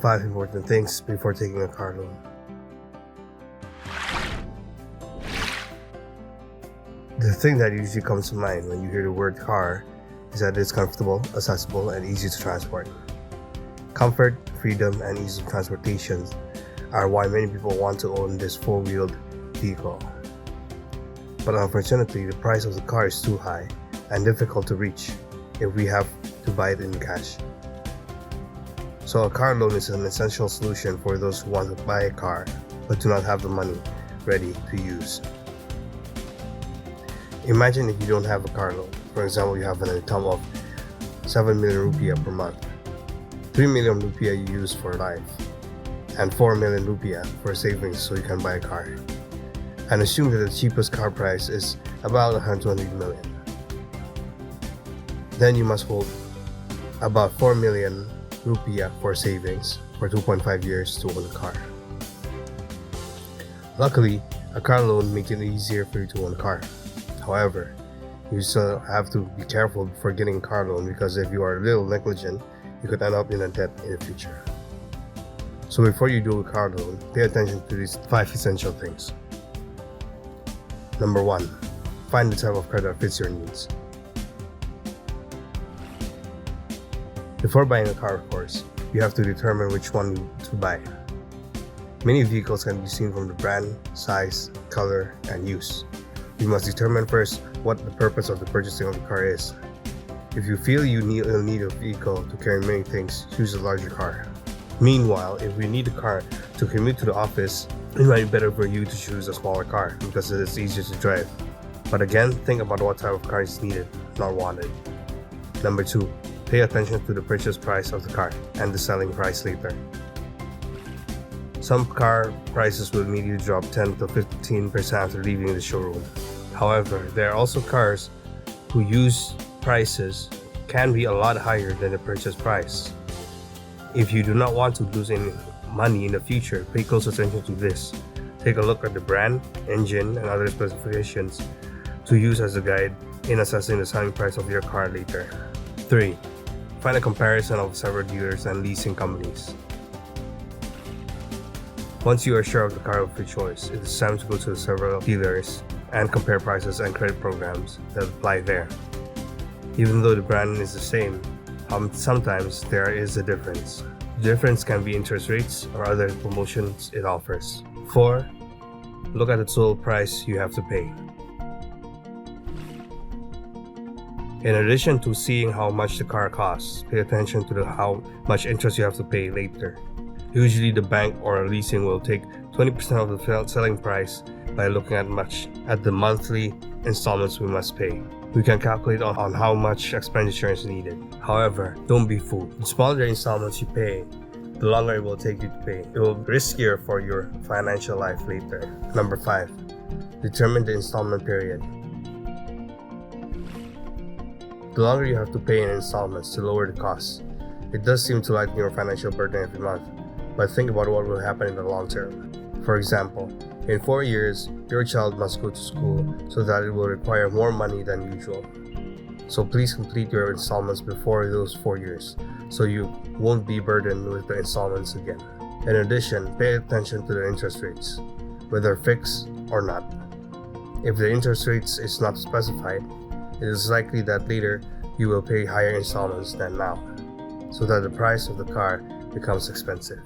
5 important things before taking a car loan. The thing that usually comes to mind when you hear the word car is that it's comfortable, accessible, and easy to transport. Comfort, freedom, and ease of transportation are why many people want to own this four-wheeled vehicle. But unfortunately, the price of the car is too high and difficult to reach if we have to buy it in cash. So a car loan is an essential solution for those who want to buy a car but do not have the money ready to use. Imagine if you don't have a car loan. For example, you have an income of 7 million rupiah per month, 3 million rupiah you use for life, and 4 million rupiah for savings so you can buy a car. And assume that the cheapest car price is about 120 million. Then you must hold about 4 million rupiah for savings for 2.5 years to own a car. Luckily, a car loan makes it easier for you to own a car. However, you still have to be careful before getting a car loan because if you are a little negligent, you could end up in a debt in the future. So before you do a car loan, pay attention to these 5 essential things. Number 1, find the type of credit that fits your needs. Before buying a car, of course, you have to determine which one to buy. Many vehicles can be seen from the brand, size, color, and use. You must determine first what the purpose of the purchasing of the car is. If you feel you need a vehicle to carry many things, choose a larger car. Meanwhile, if you need a car to commute to the office, it might be better for you to choose a smaller car because it is easier to drive. But again, think about what type of car is needed, not wanted. Number 2, pay attention to the purchase price of the car and the selling price later. Some car prices will immediately drop 10 to 15% after leaving the showroom. However, there are also cars whose used prices can be a lot higher than the purchase price. If you do not want to lose any money in the future, pay close attention to this. Take a look at the brand, engine, and other specifications to use as a guide in assessing the selling price of your car later. 3. Find a comparison of several dealers and leasing companies. Once you are sure of the car of your choice, it is time to go to several dealers and compare prices and credit programs that apply there. Even though the brand is the same, sometimes there is a difference. The difference can be interest rates or other promotions it offers. 4. Look at the total price you have to pay. In addition to seeing how much the car costs, pay attention to how much interest you have to pay later. Usually the bank or a leasing will take 20% of the selling price by looking at the monthly installments we must pay. We can calculate on how much expenditure is needed. However, don't be fooled. The smaller the installments you pay, the longer it will take you to pay. It will be riskier for your financial life later. Number 5, determine the installment period. The longer you have to pay in installments to lower the cost. It does seem to lighten your financial burden every month, but think about what will happen in the long term. For example, in 4 years, your child must go to school, so that it will require more money than usual. So please complete your installments before those 4 years, so you won't be burdened with the installments again. In addition, pay attention to the interest rates, whether fixed or not. If the interest rates is not specified, it is likely that later you will pay higher installments than now, so that the price of the car becomes expensive.